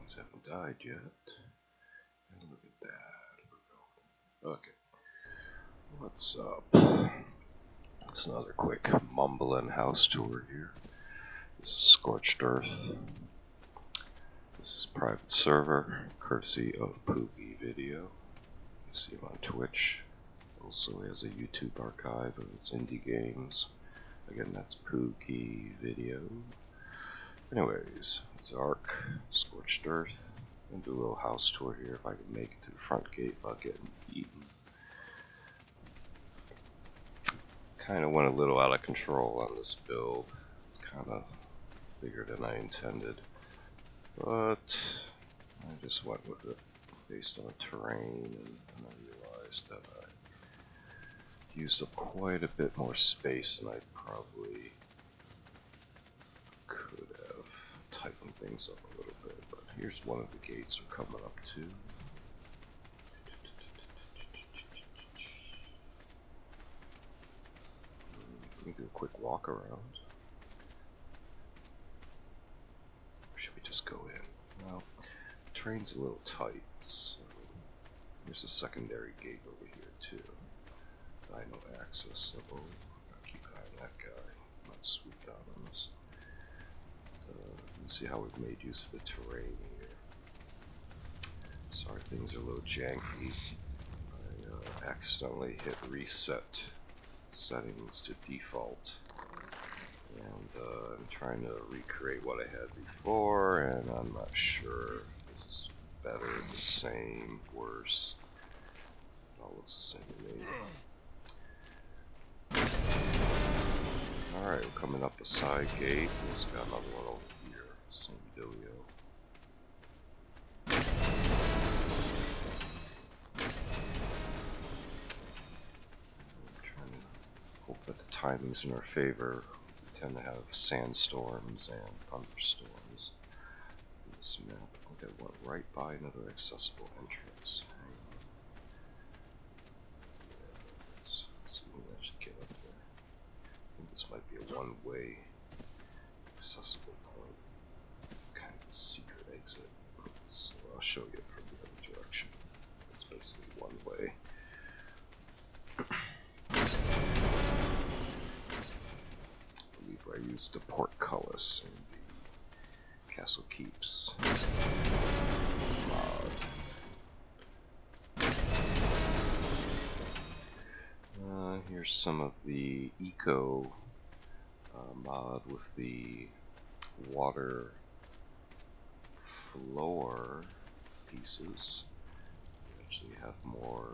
things haven't died yet. And look at that. Okay. What's up? It's another quick mumbling house tour here. This is Scorched Earth. This is private server, courtesy of Pookie Video. You see him on Twitch. Also has a YouTube archive of its indie games. Again, that's Pookie Video. Anyways, it's ARK, Scorched Earth. I'm gonna do a little house tour here if I can make it to the front gate without getting eaten. Kind of went a little out of control on this build. It's kind of bigger than I intended, but I just went with it based on the terrain, and I realized that I used up quite a bit more space than I probably could have tightened things up a little bit. But here's one of the gates we're coming up to. Let me do a quick walk around. Or should we just go in? Well, the terrain's a little tight, so there's a secondary gate over here too. Dino access, so I'll keep an eye on that guy. Not swoop down on us. Let me see how we've made use of the terrain here. Sorry, things are a little janky. I accidentally hit reset settings to default, and I'm trying to recreate what I had before, and I'm not sure if this is better, the same, worse. It all looks the same to me. Alright, we're coming up a side gate. We just got another one over here. Same dealio. I'm trying to hope that the timing's in our favor. We tend to have sandstorms and thunderstorms in this map. I think I went right by another accessible entrance. Let's see if we can actually get up there. I think this might be a one-way accessible point. Kind of a secret exit. So I'll show you from the other direction. It's basically one way. I believe I used the portcullis in the Castle Keeps mod. Here's some of the eco mod with the water floor pieces. We actually have more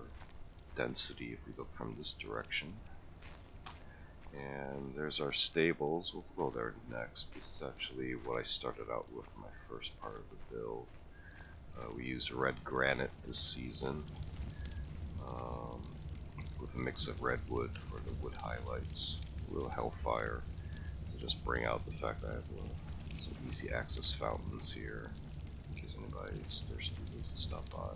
density if we look from this direction. And there's our stables. We'll go there next. This is actually what I started out with in my first part of the build. We used red granite this season with a mix of redwood for the wood highlights. A little hellfire to just bring out the fact that I have some easy access fountains here in case anybody's thirsty needs to stop by.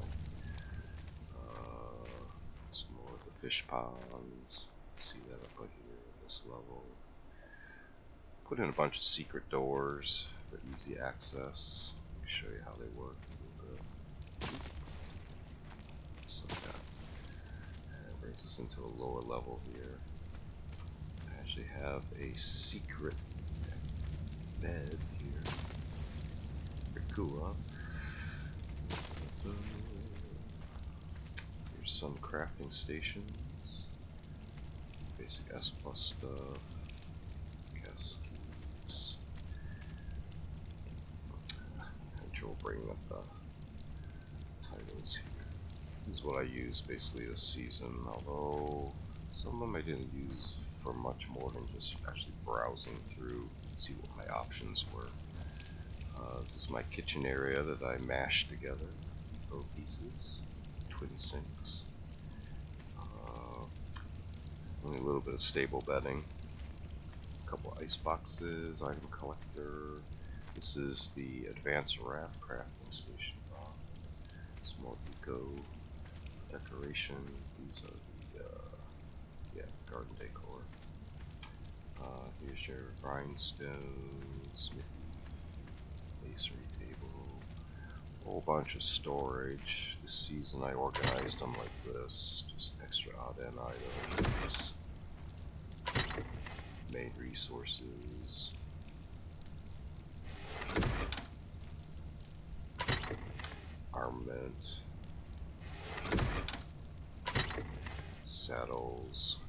Some more of the fish ponds. See that up here at this level. Put in a bunch of secret doors for easy access. Let me show you how they work a little bit. Just like that. And it brings us into a lower level here. I actually have a secret bed here. Pretty cool, huh? Here's some crafting stations. Basic S+ stuff. Gas keeps. We'll bring up the titles here. This is what I use basically this season, although some of them I didn't use for much more than just actually browsing through, see what my options were. This is my kitchen area that I mashed together. Both pieces, twin sinks. Only a little bit of stable bedding. A couple ice boxes, item collector. This is the advanced raft crafting station. Some more eco decoration. These are the garden decor. Here's your grindstone, smithy, masonry table, whole bunch of storage. This season I organized them like this, just extra odd-end items, main resources, armament, saddles.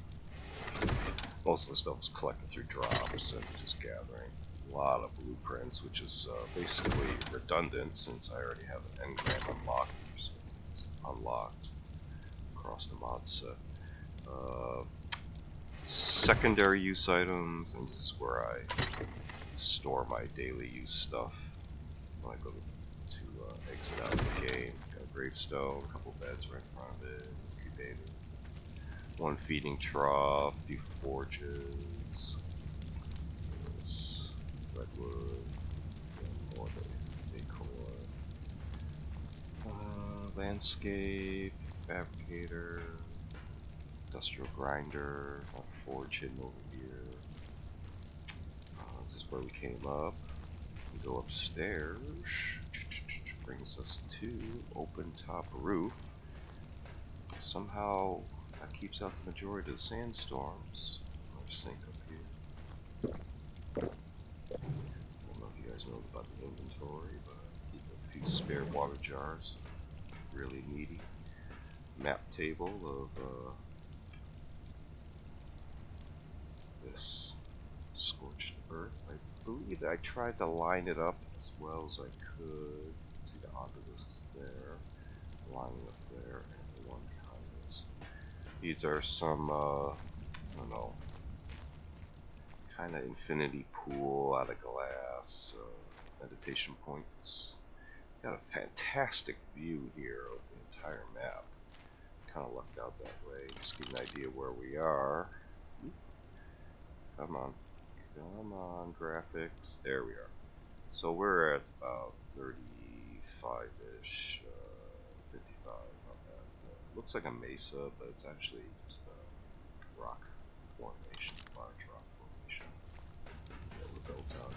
Most of the stuff is collected through drops and just gathering. A lot of blueprints, which is basically redundant since I already have an engram unlocked, so it's unlocked across the mod set. Secondary use items, and this is where I store my daily use stuff when I go to exit out of the game. Got a gravestone, a couple beds right in front of it, incubator, one feeding trough, a few forges. Redwood, and more decor. Landscape, fabricator, industrial grinder, a forge hidden over here. This is where we came up. We go upstairs, brings us to open top roof. Somehow that keeps out the majority of the sandstorms. I'll sink up here. I don't know if you guys know about the inventory, but I keep a few spare water jars. Really needy. Map table of this Scorched Earth. I believe I tried to line it up as well as I could. See the obelisks there, lining up there, and the one behind us. These are some, I don't know, kind of infinity pool out of glass, meditation points. Got a fantastic view here of the entire map. Kind of lucked out that way. Just give you an idea where we are. Come on, come on, graphics. There we are. So we're at about 35-ish, 55. Not bad. Looks like a mesa, but it's actually just a rock formation, large rock formation that we're built on.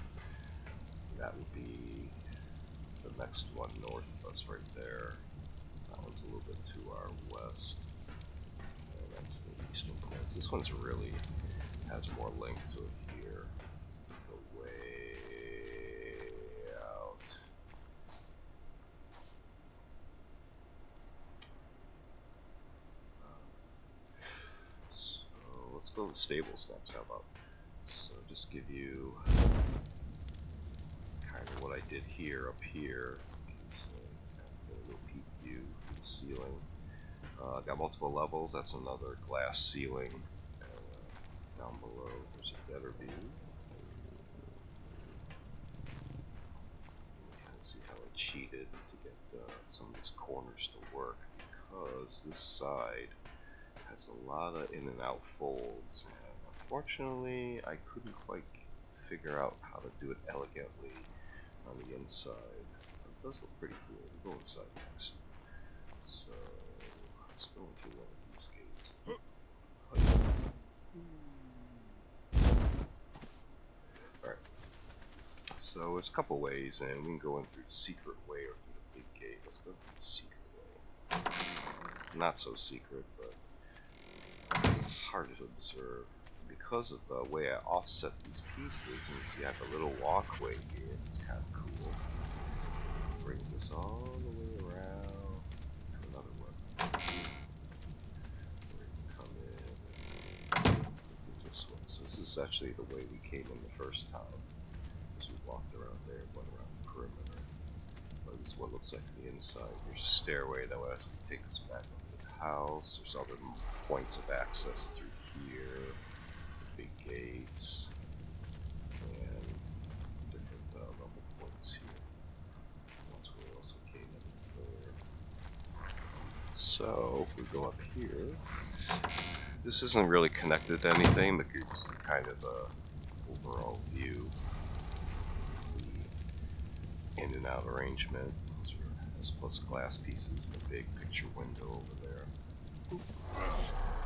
That would be the next one north of us right there. That one's a little bit to our west. And that's the eastern coast. This one's really has more length to it here. Go way out. So let's go to the stables next. How about? So just give you kind of what I did here up here. So get a little peek view from the ceiling. Got multiple levels. That's another glass ceiling. Down below, there's a better view. You can see how I cheated to get some of these corners to work, because this side has a lot of in and out folds, and unfortunately I couldn't quite figure out how to do it elegantly on the inside. It does look pretty cool. We'll go inside next. So let's go into one of these gates. Alright, so there's a couple ways, and we can go in through the secret way or through the big gate. Let's go through the secret way. Not so secret, but it's hard to observe. Because of the way I offset these pieces, and you see I have a little walkway here. It's kind of cool. It brings us all the way around to another one. Where you can come in and this way. So this is actually the way we came in the first time. As we walked around there, went around the perimeter. But this is what it looks like on the inside. There's a stairway that will actually take us back up to the house. There's other points of access through here. Big gates. And different level points here. That's where we also came in there. So, if we go up here, this isn't really connected to anything, but gives you kind of a overall view. The in and out arrangement. There's plus glass pieces, a big picture window over there.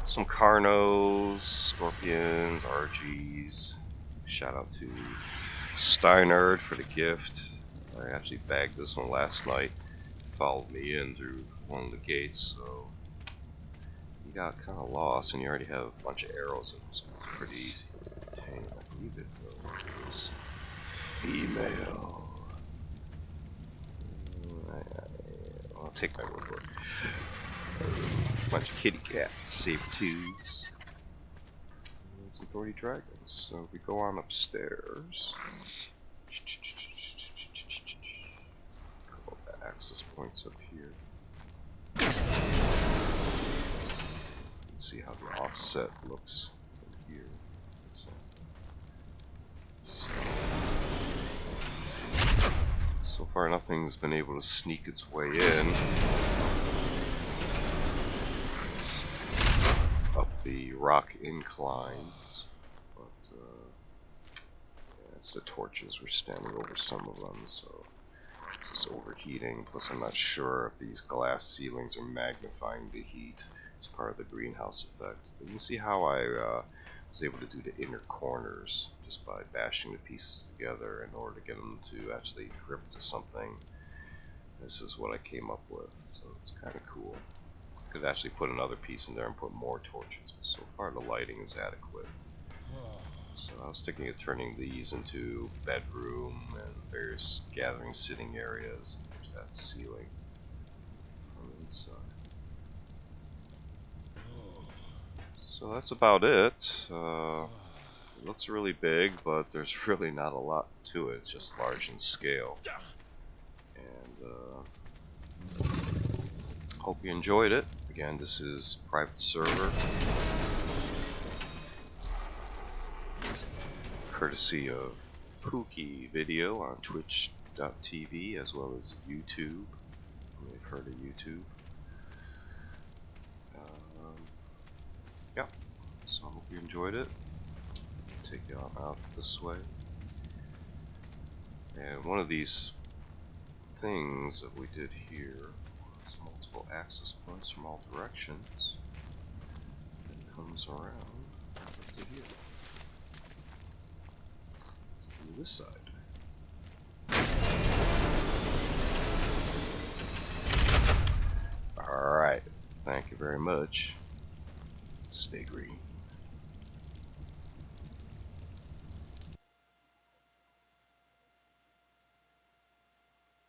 Some Carnos, Scorpions, RGs. Shout out to Steinerd for the gift. I actually bagged this one last night. followed me in through one of the gates, so he got kind of lost, and you already have a bunch of arrows in him, so it's pretty easy to tame. I believe it though is female. I'll take my word for it. Bunch of kitty cats, saber-tooths, and some thorny dragons. So we go on upstairs. Couple of access points up here. Let's see how the offset looks from here. So far, nothing's been able to sneak its way in up the rock inclines, but yeah, it's the torches. We're standing over some of them, so it's just overheating. Plus, I'm not sure if these glass ceilings are magnifying the heat as part of the greenhouse effect. But you can see how I was able to do the inner corners just by bashing the pieces together in order to get them to actually grip to something. This is what I came up with, so it's kind of cool. Could actually put another piece in there and put more torches, but so far the lighting is adequate. So I was thinking of turning these into bedroom and various gathering sitting areas. There's that ceiling on the inside. So that's about it. It looks really big, but there's really not a lot to it. It's just large in scale. And hope you enjoyed it. Again, this is private server, courtesy of Pookie video on twitch.tv as well as YouTube. You may have heard of YouTube. Yeah, so I hope you enjoyed it. Take you on out this way. And one of these things that we did here was multiple access points from all directions. It comes around up to here. To this side. Alright, thank you very much. Stay green.